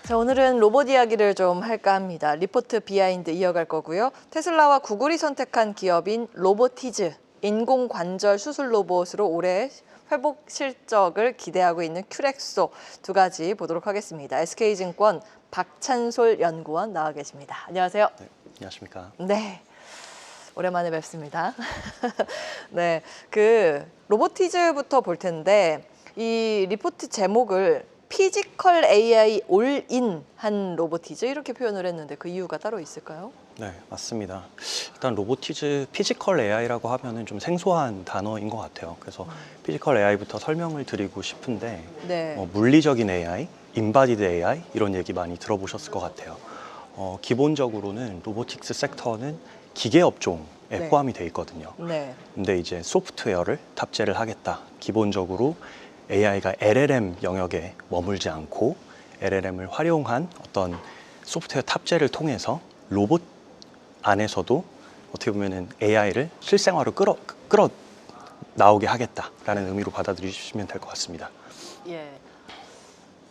자, 오늘은 로봇 이야기를 좀 할까 합니다. 리포트 비하인드 이어갈 거고요. 테슬라와 구글이 선택한 기업인 로보티즈, 인공관절 수술 로봇으로 올해 회복 실적을 기대하고 있는 큐렉소 두 가지 보도록 하겠습니다. SK증권 박찬솔 연구원 나와 계십니다. 안녕하세요. 네, 안녕하십니까. 네. 오랜만에 뵙습니다. 네, 그 로보티즈부터 볼 텐데 이 리포트 제목을 피지컬 AI 올인 한 로보티즈 이렇게 표현을 했는데 그 이유가 따로 있을까요? 네, 맞습니다. 일단 로보티즈 피지컬 AI라고 하면은 좀 생소한 단어인 것 같아요. 그래서 피지컬 AI부터 설명을 드리고 싶은데 네. 물리적인 AI, 인바디드 AI 이런 얘기 많이 들어보셨을 것 같아요. 기본적으로는 로보틱스 섹터는 기계 업종에 네. 포함이 돼 있거든요. 네. 근데 이제 소프트웨어를 탑재를 하겠다. 기본적으로 AI가 LLM 영역에 머물지 않고 LLM을 활용한 어떤 소프트웨어 탑재를 통해서 로봇 안에서도 어떻게 보면은 AI를 실생활로 끌어 나오게 하겠다라는 의미로 받아들이시면 될 것 같습니다. 예.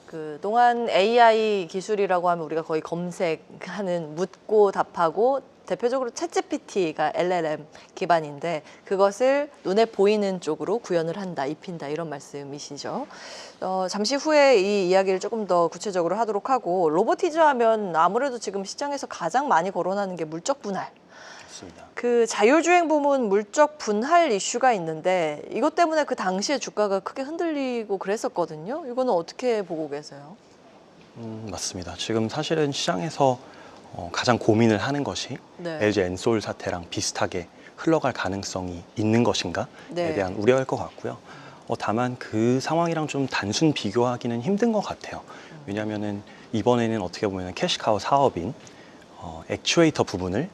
그동안 AI 기술이라고 하면 우리가 거의 검색하는 묻고 답하고 대표적으로 챗GPT가 LLM 기반인데 그것을 눈에 보이는 쪽으로 구현을 한다, 입힌다 이런 말씀이시죠. 잠시 후에 이 이야기를 조금 더 구체적으로 하도록 하고 로보티즈 하면 아무래도 지금 시장에서 가장 많이 거론하는 게 물적 분할. 좋습니다. 그 자율주행 부문 물적 분할 이슈가 있는데 이것 때문에 그 당시에 주가가 크게 흔들리고 그랬었거든요. 이거는 어떻게 보고 계세요? 맞습니다. 지금 사실은 시장에서 가장 고민을 하는 것이 네. LG 엔솔 사태랑 비슷하게 흘러갈 가능성이 있는 것인가에 네. 대한 우려일 것 같고요. 다만 그 상황이랑 좀 단순 비교하기는 힘든 것 같아요. 왜냐하면은 이번에는 어떻게 보면 캐시카우 사업인 액추에이터 부분을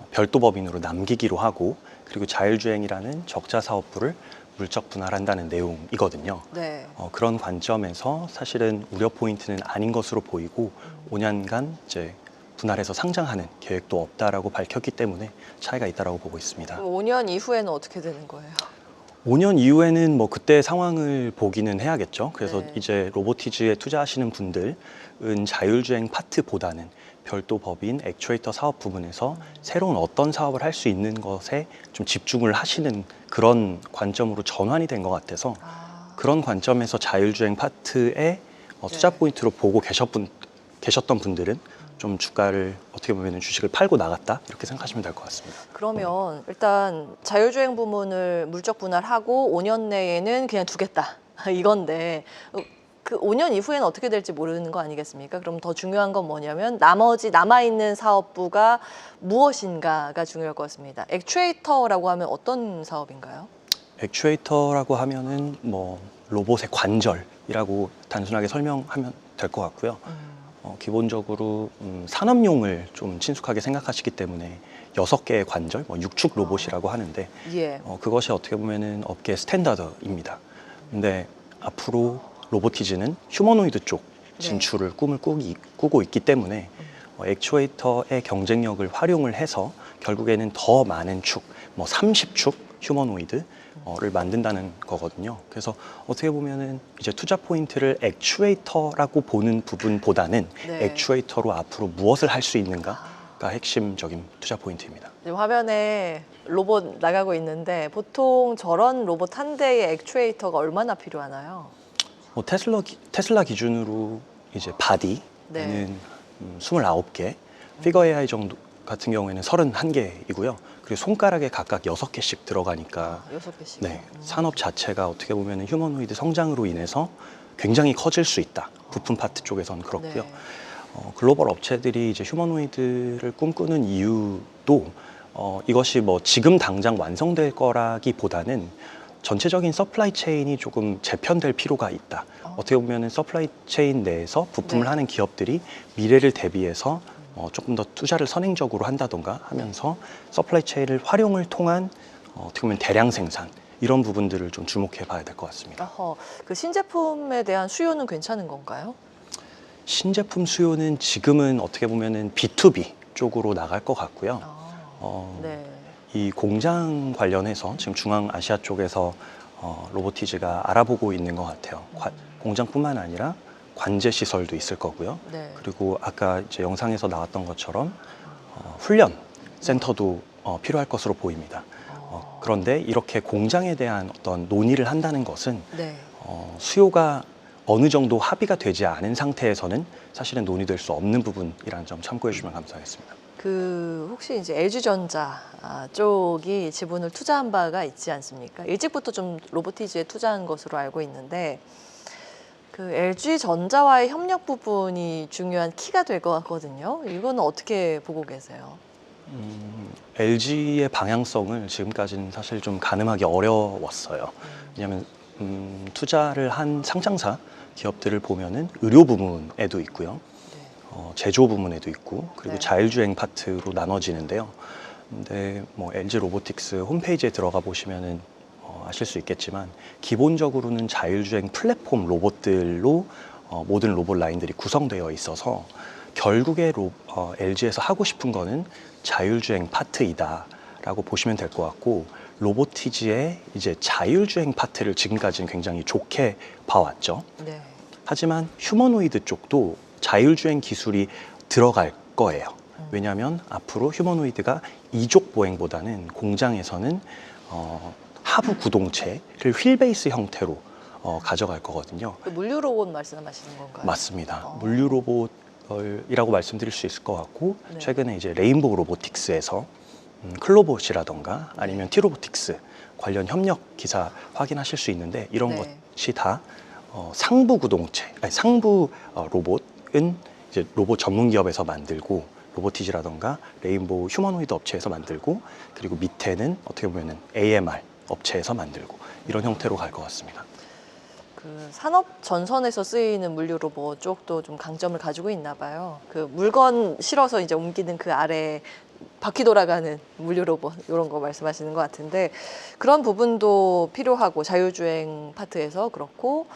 별도 법인으로 남기기로 하고 그리고 자율주행이라는 적자 사업부를 물적 분할한다는 내용이거든요. 네. 그런 관점에서 사실은 우려 포인트는 아닌 것으로 보이고 5년간 이제 분할해서 상장하는 계획도 없다라고 밝혔기 때문에 차이가 있다라고 보고 있습니다. 5년 이후에는 어떻게 되는 거예요? 5년 이후에는 뭐 그때 상황을 보기는 해야겠죠. 그래서 네. 이제 로보티즈에 투자하시는 분들은 자율주행 파트보다는 별도 법인 액추에이터 사업 부분에서 새로운 어떤 사업을 할 수 있는 것에 좀 집중을 하시는 그런 관점으로 전환이 된 것 같아서 그런 관점에서 자율주행 파트에 투자 네. 포인트로 보고 계셨던 분들은 좀 주가를 어떻게 보면 주식을 팔고 나갔다 이렇게 생각하시면 될 것 같습니다. 그러면 일단 자율주행 부문을 물적 분할하고 5년 내에는 그냥 두겠다 이건데 그 5년 이후에는 어떻게 될지 모르는 거 아니겠습니까? 그럼 더 중요한 건 뭐냐면 나머지 남아있는 사업부가 무엇인가가 중요할 것 같습니다. 액추에이터라고 하면 어떤 사업인가요? 액추에이터라고 하면은 뭐 로봇의 관절이라고 단순하게 설명하면 될 것 같고요. 기본적으로 산업용을 좀 친숙하게 생각하시기 때문에 6개의 관절, 뭐 육축 로봇이라고 하는데 예. 그것이 어떻게 보면은 업계 스탠다드입니다. 근데 앞으로 로보티즈는 휴머노이드 쪽 진출을 꿈을 꾸고 있기 때문에 액추에이터의 경쟁력을 활용을 해서 결국에는 더 많은 축, 뭐 30축 휴머노이드를 만든다는 거거든요. 그래서 어떻게 보면은 이제 투자 포인트를 액추에이터라고 보는 부분보다는 네. 액추에이터로 앞으로 무엇을 할 수 있는가가 핵심적인 투자 포인트입니다. 지금 화면에 로봇 나가고 있는데 보통 저런 로봇 한 대의 액추에이터가 얼마나 필요하나요? 테슬라 기준으로 이제 바디는 네. 29개, 피거 AI 정도 같은 경우에는 31개이고요. 그리고 손가락에 각각 6개씩 들어가니까 6개씩. 네, 산업 자체가 어떻게 보면 휴머노이드 성장으로 인해서 굉장히 커질 수 있다. 부품 파트 쪽에서는 그렇고요. 네. 글로벌 업체들이 이제 휴머노이드를 꿈꾸는 이유도 이것이 뭐 지금 당장 완성될 거라기보다는 전체적인 서플라이 체인이 조금 재편될 필요가 있다. 어떻게 보면 서플라이 체인 내에서 부품을 네. 하는 기업들이 미래를 대비해서 조금 더 투자를 선행적으로 한다던가 하면서 서플라이 체인을 활용을 통한 어떻게 보면 대량 생산 이런 부분들을 좀 주목해 봐야 될 것 같습니다. 그 신제품에 대한 수요는 괜찮은 건가요? 신제품 수요는 지금은 어떻게 보면은 B2B 쪽으로 나갈 것 같고요. 네. 이 공장 관련해서 지금 중앙아시아 쪽에서 로보티즈가 알아보고 있는 것 같아요. 공장뿐만 아니라 관제 시설도 있을 거고요. 네. 그리고 아까 이제 영상에서 나왔던 것처럼 훈련 센터도 필요할 것으로 보입니다. 그런데 이렇게 공장에 대한 어떤 논의를 한다는 것은 네. 수요가 어느 정도 합의가 되지 않은 상태에서는 사실은 논의될 수 없는 부분이라는 점 참고해 주시면 감사하겠습니다. 혹시 이제 LG전자 쪽이 지분을 투자한 바가 있지 않습니까? 일찍부터 좀 로보티즈에 투자한 것으로 알고 있는데 그 LG전자와의 협력 부분이 중요한 키가 될 것 같거든요. 이거는 어떻게 보고 계세요? LG의 방향성을 지금까지는 사실 좀 가늠하기 어려웠어요. 왜냐하면 투자를 한 상장사 기업들을 보면은 의료 부문에도 있고요. 제조 부문에도 있고 그리고 네. 자율주행 파트로 나눠지는데요. 근데 뭐 LG 로보틱스 홈페이지에 들어가 보시면은 아실 수 있겠지만 기본적으로는 자율주행 플랫폼 로봇들로 모든 로봇 라인들이 구성되어 있어서 결국에 LG에서 하고 싶은 거는 자율주행 파트이다라고 보시면 될 것 같고 로보티지의 이제 자율주행 파트를 지금까지는 굉장히 좋게 봐왔죠. 네. 하지만 휴머노이드 쪽도 자율주행 기술이 들어갈 거예요. 왜냐하면 앞으로 휴머노이드가 이족 보행보다는 공장에서는 하부 구동체를 휠베이스 형태로 가져갈 거거든요. 그 물류 로봇 말씀하시는 건가요? 맞습니다. 물류 로봇이라고 말씀드릴 수 있을 것 같고 네. 최근에 이제 레인보우 로보틱스에서 클로봇이라던가 아니면 티로보틱스 관련 협력 기사 확인하실 수 있는데 이런 네. 것이 다 상부 구동체, 아니 상부 로봇은 이제 로봇 전문 기업에서 만들고 로보티지라던가 레인보우 휴머노이드 업체에서 만들고 그리고 밑에는 어떻게 보면은 AMR 업체에서 만들고 이런 형태로 갈 것 같습니다. 그 산업 전선에서 쓰이는 물류 로봇 쪽도 좀 강점을 가지고 있나 봐요. 그 물건 실어서 이제 옮기는 그 아래 바퀴 돌아가는 물류 로봇 이런 거 말씀하시는 것 같은데 그런 부분도 필요하고 자율주행 파트에서 그렇고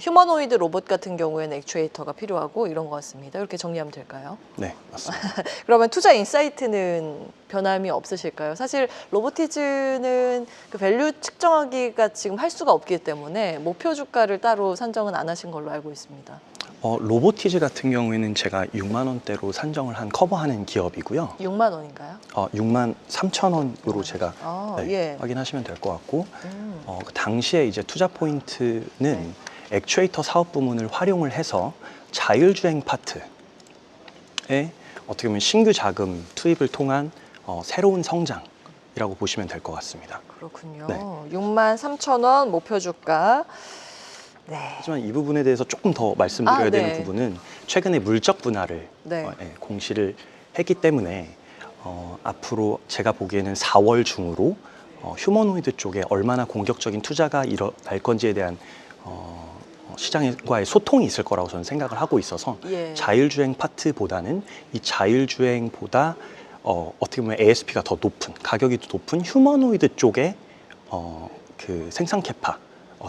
휴머노이드 로봇 같은 경우에는 액추에이터가 필요하고 이런 것 같습니다. 이렇게 정리하면 될까요? 네, 맞습니다. 그러면 투자 인사이트는 변함이 없으실까요? 사실 로보티즈는 그 밸류 측정하기가 지금 할 수가 없기 때문에 목표 주가를 따로 산정은 안 하신 걸로 알고 있습니다. 로보티즈 같은 경우에는 제가 6만 원대로 산정을 한 커버하는 기업이고요. 6만 원인가요? 6만 3천 원으로 제가 네, 예. 확인하시면 될 것 같고 그 당시에 이제 투자 포인트는 액추에이터 사업 부문을 활용을 해서 자율주행 파트에 어떻게 보면 신규 자금 투입을 통한 새로운 성장이라고 보시면 될 것 같습니다. 그렇군요. 네. 6만 3천 원 목표 주가. 네. 하지만 이 부분에 대해서 조금 더 말씀드려야 네. 되는 부분은 최근에 물적 분할을 네. 공시를 했기 때문에 앞으로 제가 보기에는 4월 중으로 휴머노이드 쪽에 얼마나 공격적인 투자가 일어날 건지에 대한 시장과의 소통이 있을 거라고 저는 생각을 하고 있어서 예. 자율주행 파트보다는 이 자율주행보다 어떻게 보면 ASP가 더 높은 가격이 더 높은 휴머노이드 쪽에 그 생산 캐파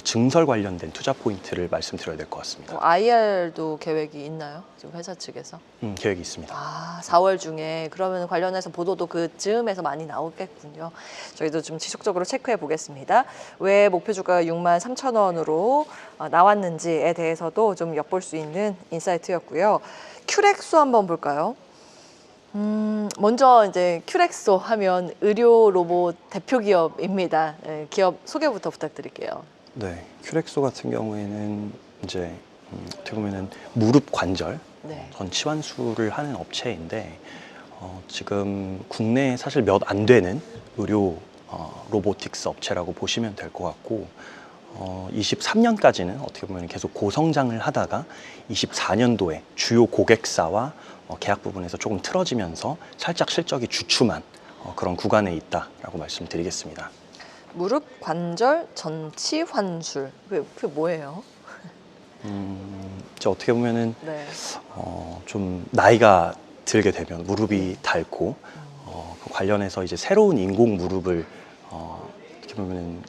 증설 관련된 투자 포인트를 말씀드려야 될 것 같습니다. IR도 계획이 있나요? 지금 회사 측에서? 계획이 있습니다. 4월 중에 그러면 관련해서 보도도 그즈음에서 많이 나오겠군요. 저희도 좀 지속적으로 체크해 보겠습니다. 왜 목표 주가가 6만 3천 원으로 나왔는지에 대해서도 좀 엿볼 수 있는 인사이트였고요. 큐렉소 한번 볼까요? 먼저 이제 큐렉소 하면 의료 로봇 대표 기업입니다. 네, 기업 소개부터 부탁드릴게요. 네, 큐렉소 같은 경우에는 이제 어떻게 보면은 무릎 관절 네. 전 치환술을 하는 업체인데 지금 국내에 사실 몇 안 되는 의료 로보틱스 업체라고 보시면 될 것 같고 23년까지는 어떻게 보면 계속 고성장을 하다가 24년도에 주요 고객사와 계약 부분에서 조금 틀어지면서 살짝 실적이 주춤한 그런 구간에 있다라고 말씀드리겠습니다. 무릎 관절 전치 환술 그게 뭐예요? 이제 어떻게 보면은 네. 좀 나이가 들게 되면 무릎이 닳고 그 관련해서 이제 새로운 인공 무릎을 어떻게 보면은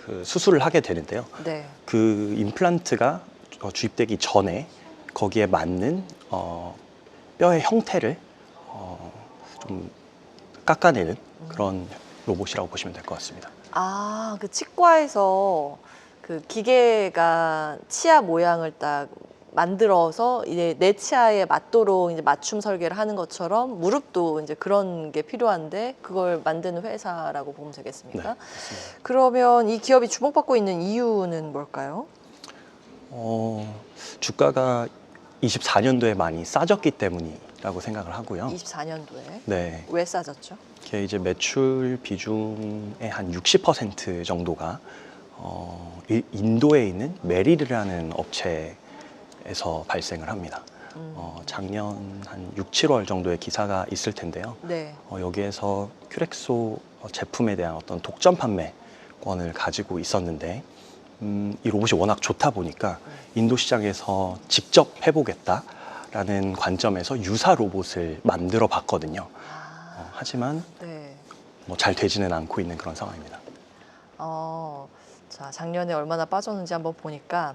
그 수술을 하게 되는데요. 네. 그 임플란트가 주입되기 전에 거기에 맞는 뼈의 형태를 좀 깎아내는 그런 로봇이라고 보시면 될 것 같습니다. 그 치과에서 그 기계가 치아 모양을 딱 만들어서 이제 내 치아에 맞도록 이제 맞춤 설계를 하는 것처럼 무릎도 이제 그런 게 필요한데 그걸 만드는 회사라고 보면 되겠습니까? 네, 맞습니다. 그러면 이 기업이 주목받고 있는 이유는 뭘까요? 주가가 24년도에 많이 싸졌기 때문이라고 생각을 하고요. 24년도에 네, 왜 싸졌죠? 이게 이제 매출 비중의 한 60% 정도가 인도에 있는 메릴이라는 업체에서 발생을 합니다. 작년 한 6, 7월 정도의 기사가 있을 텐데요. 네. 여기에서 큐렉소 제품에 대한 어떤 독점 판매권을 가지고 있었는데 이 로봇이 워낙 좋다 보니까 인도 시장에서 직접 해보겠다라는 관점에서 유사 로봇을 만들어 봤거든요. 하지만 네. 뭐 잘 되지는 않고 있는 그런 상황입니다. 자, 작년에 얼마나 빠졌는지 한번 보니까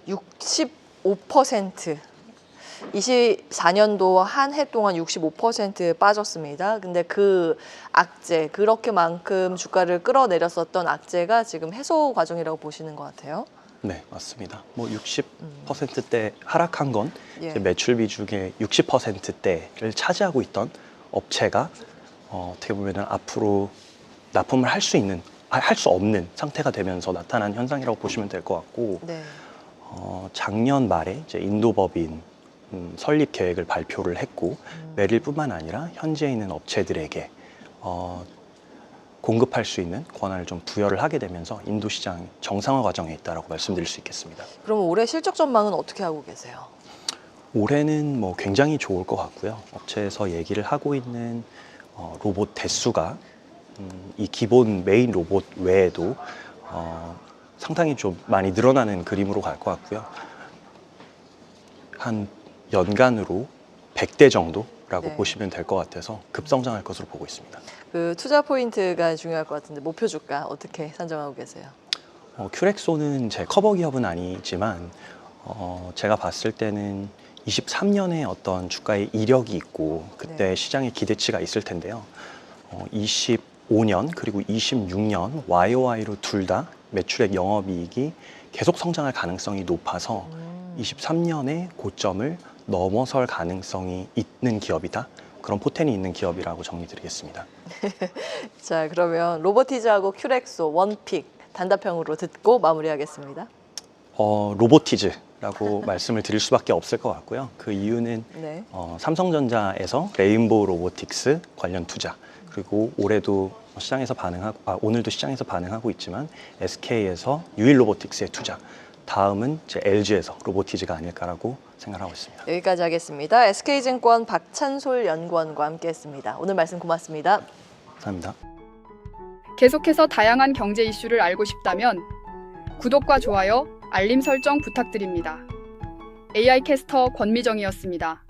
65% 24년도 한 해 동안 65% 빠졌습니다. 근데 그 악재, 그렇게만큼 주가를 끌어내렸었던 악재가 지금 해소 과정이라고 보시는 것 같아요. 네, 맞습니다. 뭐 60%대 하락한 건 예. 이제 매출 비중의 60%대를 차지하고 있던 업체가 어떻게 보면은 앞으로 납품을 할 수 없는 상태가 되면서 나타난 현상이라고 보시면 될 것 같고, 네. 작년 말에 이제 인도 법인 설립 계획을 발표를 했고, 메릴뿐만 아니라 현재 있는 업체들에게 공급할 수 있는 권한을 좀 부여를 하게 되면서 인도 시장 정상화 과정에 있다라고 말씀드릴 수 있겠습니다. 그럼 올해 실적 전망은 어떻게 하고 계세요? 올해는 뭐 굉장히 좋을 것 같고요. 업체에서 얘기를 하고 있는 로봇 대수가 이 기본 메인 로봇 외에도 상당히 좀 많이 늘어나는 그림으로 갈 것 같고요. 한 연간으로 100대 정도라고 네. 보시면 될 것 같아서 급성장할 것으로 보고 있습니다. 그 투자 포인트가 중요할 것 같은데 목표 주가 어떻게 산정하고 계세요? 큐렉소는 제 커버 기업은 아니지만 제가 봤을 때는 23년에 어떤 주가의 이력이 있고 그때 네. 시장의 기대치가 있을 텐데요. 25년 그리고 26년 YOY로 둘 다 매출액 영업이익이 계속 성장할 가능성이 높아서 23년에 고점을 넘어설 가능성이 있는 기업이다. 그런 포텐이 있는 기업이라고 정리드리겠습니다. 자, 그러면 로보티즈하고 큐렉소 원픽 단답형으로 듣고 마무리하겠습니다. 로보티즈라고 말씀을 드릴 수밖에 없을 것 같고요. 그 이유는 네. 삼성전자에서 레인보우 로보틱스 관련 투자, 그리고 올해도 시장에서 오늘도 시장에서 반응하고 있지만 SK에서 유일 로보틱스의 투자, 다음은 이제 LG에서 로보티즈가 아닐까라고 생각하고 있습니다. 여기까지 하겠습니다. SK증권 박찬솔 연구원과 함께했습니다. 오늘 말씀 고맙습니다. 감사합니다. 계속해서 다양한 경제 이슈를 알고 싶다면 구독과 좋아요, 알림 설정 부탁드립니다. AI 캐스터 권미정이었습니다.